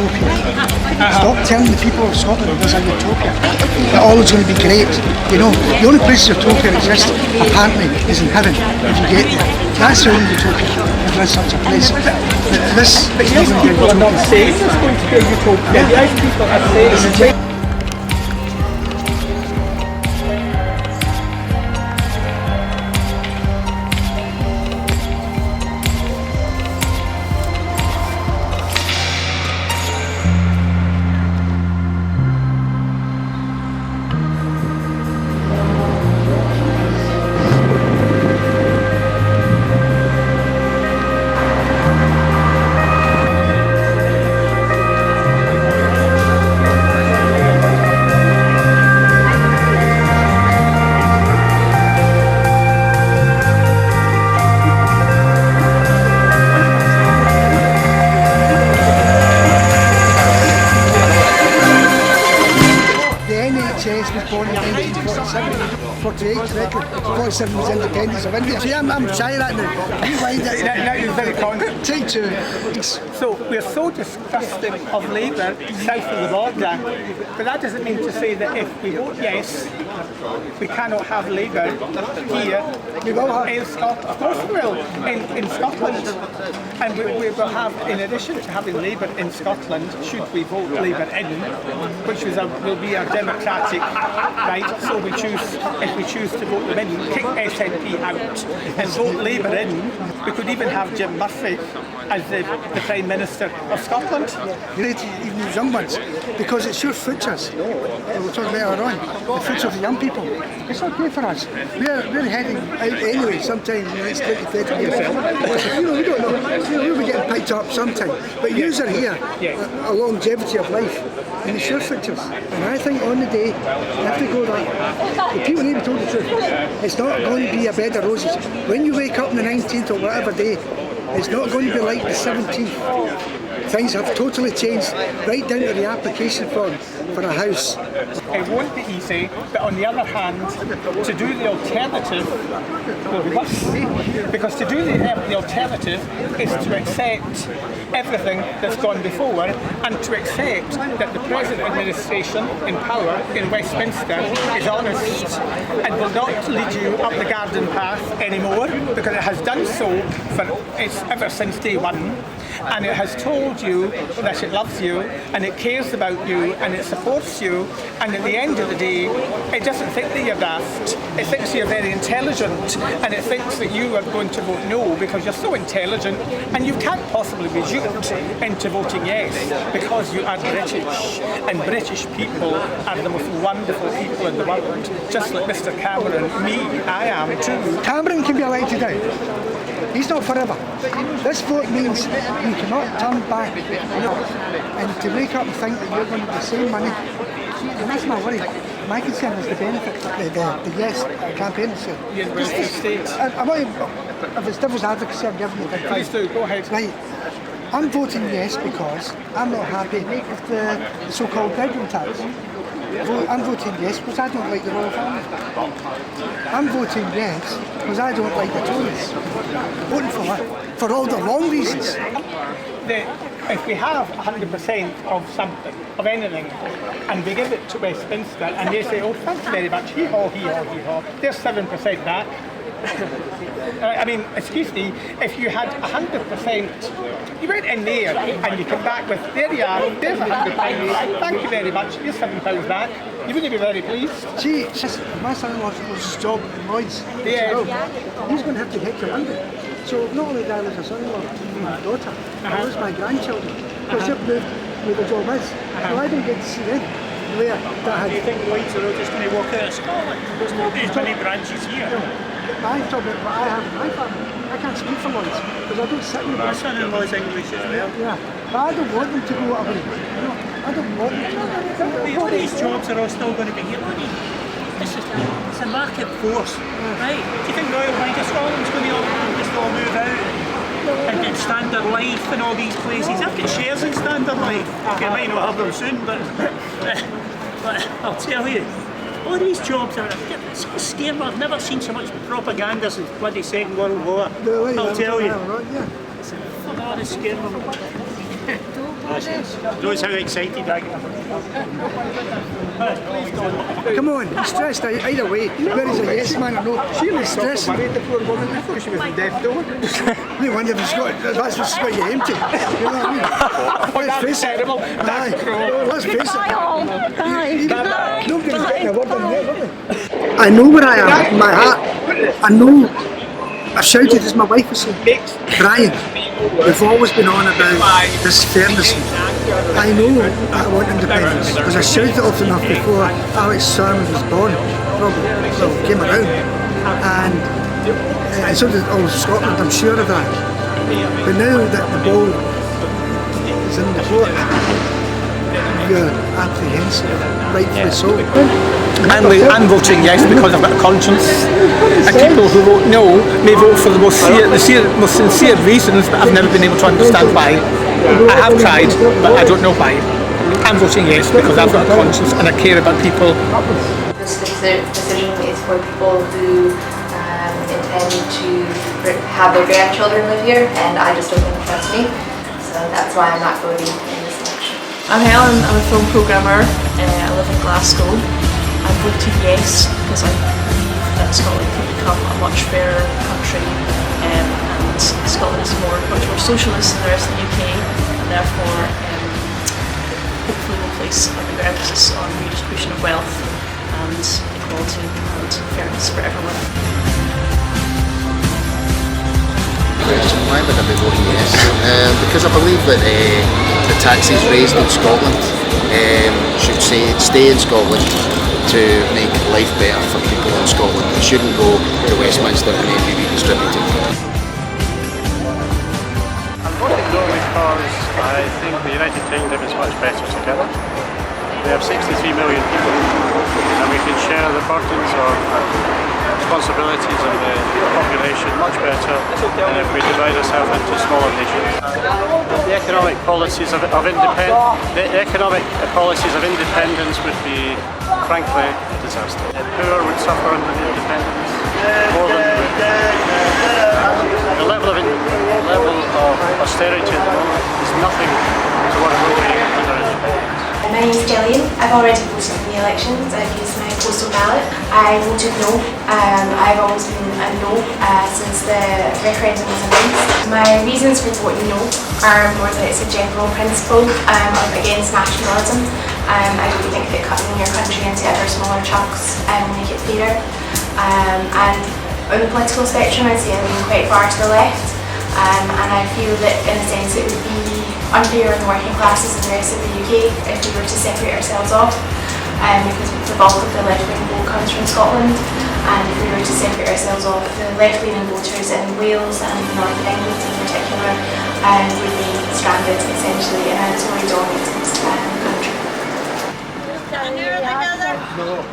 utopia. Stop telling the people of Scotland there's a utopia. That all is going to be great. You know, the only place utopia exists, apparently, is in heaven, if you get there. That's the only utopia, if there is such a place. This Yes, people are not saying there's going to be a utopia. Yes, people are saying was born in 1947, 48 record, 47 was independence of India. See, I'm shy right now. You wind it. Now you're very confident. Take two. So we're so disgusting of Labour south of the border, but that doesn't mean to say that if we vote yes, we cannot have Labour here. We will have. In Scotland. Of course we will, in Scotland. And we will have, in addition to having Labour in Scotland, should we vote Labour in, which will be our democratic right, so we choose, if we choose to vote them in, kick SNP out and vote Labour in, we could even have Jim Murphy as the Prime Minister of Scotland. Great, even these young ones, because it's your futures. We'll talk later on, the future of the young people. It's not great for us. We're heading out anyway sometime in the next 20, 30 years. You know, we don't know. We'll be getting picked up sometime. But yous are here, a longevity of life, and it's your futures. And I think on the day, you have to go right. The people need to be told the truth. It's not going to be a bed of roses. When you wake up on the 19th or whatever day, it's not going to be like the 17th. Things have totally changed, right down to the application form for a house. It won't be easy, but on the other hand, to do the alternative will be worse. Because to do the alternative is to accept everything that's gone before and to accept that the present administration in power in Westminster is honest and will not lead you up the garden path anymore, because it has done so ever since day one. And it has told you that it loves you and it cares about you and it supports you, and at the end of the day it doesn't think that you're daft, it thinks you're very intelligent, and it thinks that you are going to vote no because you're so intelligent and you can't possibly be duped into voting yes because you are British, and British people are the most wonderful people in the world, just like Mr Cameron, me, I am too. Cameron can be elected out. He's not forever. This vote means you cannot turn back. And to wake up and think that you're going to get the same money, and that's my worry. My concern is the benefit, the yes campaign. If it's devil's advocacy, I'm giving you the Please do, go ahead. Right. I'm voting yes because I'm not happy with the so-called bedroom tax. I'm voting yes because I don't like the royal family. I'm voting yes because I don't like the Tories. Voting for what? For all the wrong reasons. If we have 100% of something, of anything, and we give it to Westminster and they say, oh, thanks very much, hee-haw, hee-haw, hee-haw, there's 7% back. I mean, excuse me, if you had 100%, you went in there and you come back with, there you are, there's £100, thank you very much, here's £7 back, you wouldn't be very pleased. See, my son-in-law lost his job in Lloyd's. Yeah. He's going to have to head to London. So not only did I lose a son-in-law, my daughter, I lose my grandchildren, because they've moved where the job is. So I don't get to see them. Do you think Lloyd's are all just going to walk out of Scotland? There's not as many branches here. I'm talking about what I have in my family. I can't speak for Lloyd's because I don't sit in the My son-in-law's English as well. Yeah, but I don't want them to go away. No, I don't want them to. All these jobs are all still going to be here, money. It's a market force, right? Do you think Royal Bank of Scotland's going to just all move out and get Standard Life and all these places? I've got shares in Standard Life. Okay, I might not have them soon, but I'll tell you, all these jobs are so scary. I've never seen so much propaganda since bloody Second World War. I'll tell you. It's a lot of scary. Knows how excited I get. Come on, he's stressed either way. Whether he's a yes man or no, surely he's stressed. Married the poor woman before she was deaf though. No wonder if that's what's got you empty. You know what I mean? Let's face it. Terrible. That's cruel. Let's face it. Bye. Nobody's getting a word in there, are they? I know where I am in my heart. I know. I've shouted, as my wife was saying, Brian, we've always been on about this fairness. I know I want independence because I shouted it often enough before Alex Salmon was born, probably, well, came around. And so did all of Scotland, I'm sure of that. But now that the ball is in the court, you're apprehensive, rightfully so. I'm voting yes because I've got a conscience, and people who vote no may vote for the most sincere reasons, but I've never been able to understand why. I have tried, but I don't know why. I'm voting yes because I've got a conscience and I care about people. This decision is for people who intend to have their grandchildren live here, and I just don't think it trust me, so that's why I'm not voting in this election. I'm Helen, I'm a film programmer. I live in Glasgow. I voted yes because I believe that Scotland can become a much fairer country, and Scotland is much more socialist than the rest of the UK, and therefore hopefully will place a bigger emphasis on redistribution of wealth and equality and fairness for everyone. Why would I be voting yes? Because I believe that the taxes raised in Scotland should stay in Scotland to make life better for people in Scotland. It shouldn't go to Westminster and then be redistributed. I'm voting no because I think the United Kingdom is much better together. We have 63 million people and we can share the burdens of responsibilities of the population much better than if we divide ourselves into smaller nations. The economic policies of independence would be, frankly, a disaster. The poor would suffer under the independence more than the rich. The level of austerity at the moment is nothing to what it will be under independence. My name is Gillian. I've already voted in the elections. I've used my postal ballot. I voted no. I've always been a no since the referendum was announced. My reasons for voting no are more that it's a general principle against nationalism. I don't think that cutting your country into ever smaller chunks will make it fairer. And on the political spectrum, I'd say I lean quite far to the left. And I feel that in a sense it would be unfair on the working classes and the rest of the UK if we were to separate ourselves off, because the bulk of the left-wing vote comes from Scotland, and if we were to separate ourselves off, the left-leaning voters in Wales and Northern England in particular would be stranded essentially in a Tory-dominated country. No.